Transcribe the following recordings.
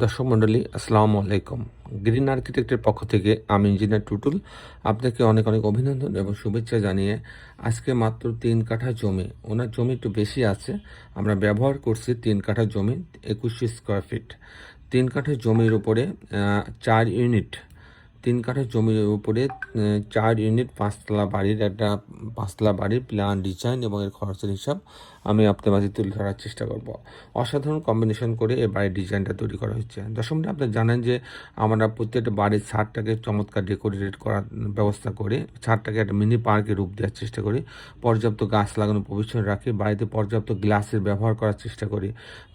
দর্শক মণ্ডলী আসসালামু আলাইকুম। গ্রিন আর্কিটেক্টের পক্ষ থেকে আমি ইঞ্জিনিয়ার টুটুল আপনাকে অনেক অনেক অভিনন্দন এবং শুভেচ্ছা জানিয়ে আজকে মাত্র 3 কাঠা জমি, ওনার জমি একটু বেশি আছে, আমরা ব্যবহার করছি 3 কাঠা জমি 2100 স্কোয়ার ফিট। 3 কাঠা জমির উপরে 4 ইউনিট, 3 কাঠা জমির উপরে 4 ইউনিট 5তলা বাড়ির একটা 5তলা বাড়ির প্ল্যান ডিজাইন এবং এর খরচের হিসাব আমি আপনার মাঝে তুলে ধরার চেষ্টা করব। অসাধারণ কম্বিনেশন করে এই বাড়ির ডিজাইনটা তৈরি করা হচ্ছে। দর্শকরা আপনারা জানেন যে আমরা প্রত্যেকটা বাড়ির ছাদটাকে চমৎকার ডেকোরেটেড করার ব্যবস্থা করে ছাদটাকে একটা মিনি পার্কে রূপ দেওয়ার চেষ্টা করি, পর্যাপ্ত গাছ লাগানোর প্রভিশন রাখি, বাড়িতে পর্যাপ্ত গ্লাসের ব্যবহার করার চেষ্টা করি,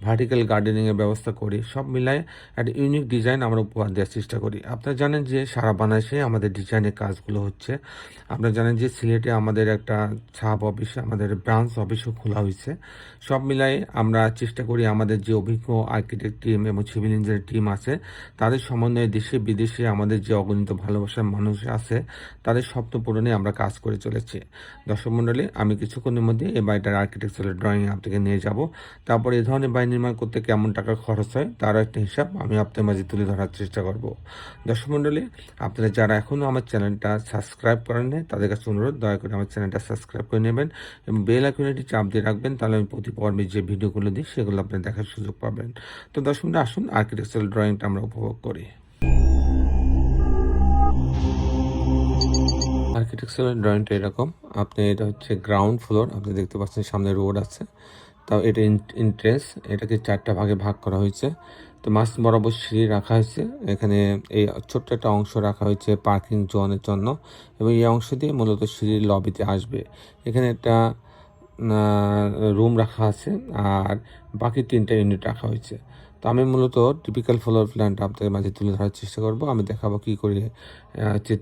ভার্টিক্যাল গার্ডেনিংয়ের ব্যবস্থা করি, সব মিলায় একটা ইউনিক ডিজাইন আমরা উপহার দেওয়ার চেষ্টা করি। আপনারা জানেন যে সারা বাংলাদেশে আমাদের ডিজাইনের কাজগুলো হচ্ছে। আপনারা জানেন যে সিলেটে আমাদের একটা সাব অফিস, আমাদের ব্রাঞ্চ অফিসও খোলা হয়েছে। সব মিলাই আমরা চেষ্টা করি আমাদের যে অভিজ্ঞ আর্কিটেক্ট টিম এবং সিভিল ইঞ্জিনিয়ার টিম আছে তাদের সমন্বয়ে দেশে বিদেশে আমাদের যে অগণিত ভালোবাসার মানুষ আছে তাদের স্বপ্ন পূরণে আমরা কাজ করে চলেছি। দর্শক মণ্ডলী, আমি কিছুক্ষণের মধ্যে এই বাড়িটার আর্কিটেকচারাল ড্রয়িং আপনাকে নিয়ে যাব। তারপর এই ধরনের বাড়ি নির্মাণ করতে কেমন টাকা খরচ হয় তারও একটা হিসাব আমি আপনার মাঝে তুলে ধরার চেষ্টা করব। দর্শক মণ্ডলী, আপনারা যারা এখনও আমার চ্যানেলটা সাবস্ক্রাইব করেন নাই তাদের কাছে অনুরোধ, দয়া করে আমার চ্যানেলটা সাবস্ক্রাইব করে নেবেন এবং বেল আইকনটি চাপ দিয়ে রাখবেন, তাহলে আমি প্রতি পর্বে যে ভিডিওগুলো দিই সেগুলো আপনি দেখার সুযোগ পাবেন। তো দর্শক মণ্ডলী, আসুন আর্কিটেকচারাল ড্রয়িংটা আমরা উপভোগ করি। আর্কিটেকচারাল ড্রয়িংটা এরকম, আপনি এটা হচ্ছে গ্রাউন্ড ফ্লোর, আপনি দেখতে পাচ্ছেন সামনে রোড আছে, তাও এটা এন্ট্রেন্স, এটাকে 4টা ভাগে ভাগ করা হয়েছে। তো মাঝ বরাবর সিঁড়ি রাখা হয়েছে, এখানে এই ছোট্ট একটা অংশ রাখা হয়েছে পার্কিং জোনের জন্য এবং এই অংশ দিয়ে মূলত সিঁড়ির লবিতে আসবে। এখানে একটা রুম রাখা আছে আর বাকি 3টা ইউনিট রাখা হয়েছে। তো আমি মূলত টিপিক্যাল ফ্লোর প্ল্যানটা আপনাদের মাঝে তুলে ধরার চেষ্টা করব। আমি দেখাবো কী করে যে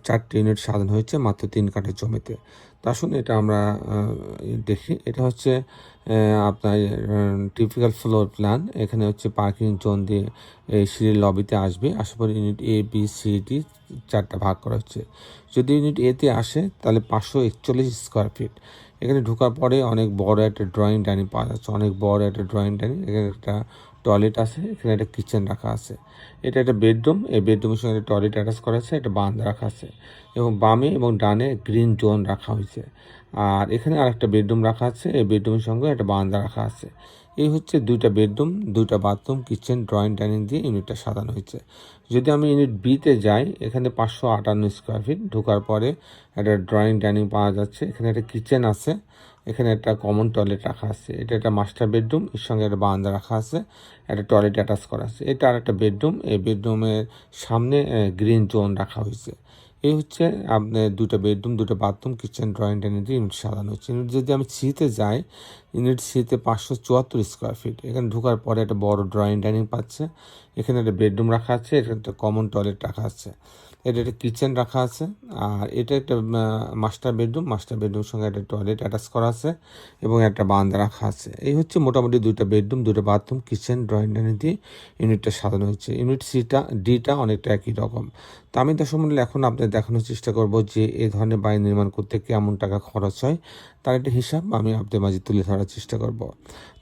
4টি ইউনিট সাজানো হয়েছে মাত্র 3 কাঠা জমিতে। তো আসুন এটা আমরা দেখি। এটা হচ্ছে আপনার টিপিক্যাল ফ্লোর প্ল্যান। এখানে হচ্ছে পার্কিং জোন দিয়ে এই সিঁড়ির লবিতে আসবে, আসার পর unit A B C D 4টা ভাগ করা হচ্ছে। যদি ইউনিট এতে আসে তাহলে 541 স্কোয়ার ফিট। এখানে ঢোকার পরে অনেক বড় একটা ড্রয়িং ডাইনিং পাওয়া যাচ্ছে, অনেক বড় একটা ড্রয়িং ডাইনিং। এখানে একটা টয়লেট আছে, এখানে একটা কিচেন রাখা আছে। এটা একটা বেডরুম, এই বেডরুমের সঙ্গে একটা টয়লেট অ্যাটাচ করা আছে, একটা বারান্দা রাখা আছে এবং বামে এবং ডানে গ্রিন জোন রাখা হয়েছে। আর এখানে আরেকটা বেডরুম রাখা আছে, এই বেডরুমের সঙ্গে একটা বারান্দা রাখা আছে। এই হচ্ছে 2টা বেডরুম, 2টা বাথরুম, কিচেন, ড্রয়িং ডাইনিং দিয়ে ইউনিটটা সাজানো হয়েছে। যদি আমি ইউনিট বিতে যাই, এখানে 558 স্কোয়ার ফিট। ঢোকার পরে একটা ড্রয়িং ডাইনিং পাওয়া যাচ্ছে, এখানে একটা কিচেন আছে, এখানে একটা কমন টয়লেট রাখা আছে। এটা একটা মাস্টার বেডরুম, এর সঙ্গে একটা বারান্দা রাখা আছে, একটা টয়লেট অ্যাটাচ করা আছে। এটা আর একটা বেডরুম, এই বেডরুমের সামনে গ্রিন জোন রাখা হয়েছে। এই হচ্ছে আপনার 2টা বেডরুম, 2টা বাথরুম, কিচেন, ড্রয়িং ডাইনিং দিয়ে ইউনিট সাজানো হচ্ছে। ইউনিট যদি আমি সিতে যাই, ইউনিট সিতে 574 স্কোয়ার ফিট। এখানে ঢোকার পরে একটা বড় ড্রয়িং ডাইনিং পাচ্ছে, এখানে একটা বেডরুম রাখা আছে, এখানে একটা কমন টয়লেট রাখা আছে, এটা একটা কিচেন রাখা আছে। আর এটা একটা মাস্টার বেডরুম, মাস্টার বেডরুমের সঙ্গে একটা টয়লেট অ্যাটাচ করা আছে এবং একটা বারান্দা রাখা আছে। এই হচ্ছে মোটামুটি 2টা বেডরুম, 2টা বাথরুম, কিচেন, ড্রয়িং ডাইনিং দিয়ে ইউনিটটা সাজানো হয়েছে। ইউনিট সিটা ডিটা অনেকটা একই রকম। তো আমি দর্শক মণ্ডলী এখন আপনাদের দেখানোর চেষ্টা করব যে এই ধরনের বাড়ি নির্মাণ করতে কেমন টাকা খরচ হয় তার একটা হিসাব আমি আপনাদের মাঝে তুলে ধরার চেষ্টা করব।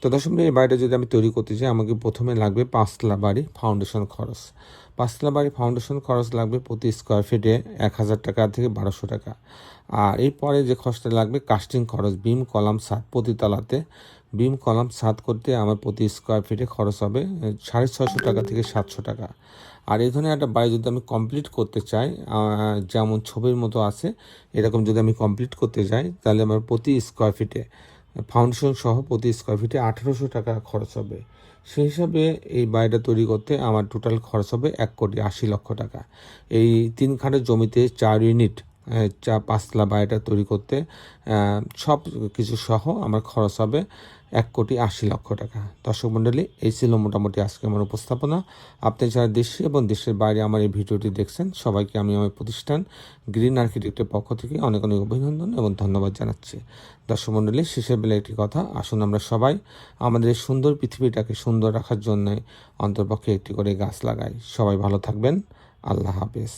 তো দর্শক মণ্ডলী, এই বাড়িটা যদি আমি তৈরি করতে চাই আমাকে প্রথমে লাগবে 5তলা বাড়ি ফাউন্ডেশন খরচ। 5তলা বাড়ি ফাউন্ডেশন খরচ লাগবে প্রতি স্কোয়ার ফিটে 1000 টাকা থেকে 1200 টাকা। আর এরপরে যে খরচটা লাগবে কাস্টিং খরচ, বিম কলাম ছাদ প্রতি তলাতে। বিম কলাম ছাদ করতে আমার প্রতি স্কোয়ার ফিটে খরচ হবে 650 টাকা থেকে 700 টাকা। আর এই ধরনের একটা বাড়ি যদি আমি কমপ্লিট করতে চাই, যেমন ছবির মতো আছে এরকম যদি আমি কমপ্লিট করতে যাই, তাহলে আমার প্রতি স্কোয়ার ফিটে ফাউন্ডেশন সহ প্রতি স্কোয়ার ফিটে 1800 টাকা খরচ হবে। সেই হিসাবে এই বাড়িটা তৈরি করতে আমার টোটাল খরচ হবে 1,80,00,000 টাকা। এই 3 খানের জমিতে 4 ইউনিট 5তলা বাড়িটা তৈরি করতে সব কিছু সহ আমার খরচ হবে 1,80,00,000 টাকা। দর্শক মণ্ডলী, এই ছিল মোটামুটি আজকে আমার উপস্থাপনা। আপনি যারা দেশে এবং দেশের বাইরে আমার এই ভিডিওটি দেখছেন সবাইকে আমি আমার প্রতিষ্ঠান গ্রিন আর্কিটেক্টের পক্ষ থেকে অনেক অনেক অভিনন্দন এবং ধন্যবাদ জানাচ্ছি। দর্শক মণ্ডলী, শেষের বেলা একটি কথা, আসুন আমরা সবাই আমাদের এই সুন্দর পৃথিবীটাকে সুন্দর রাখার জন্য অন্ততপক্ষে একটি করে গাছ লাগাই। সবাই ভালো থাকবেন। আল্লাহ হাফেজ।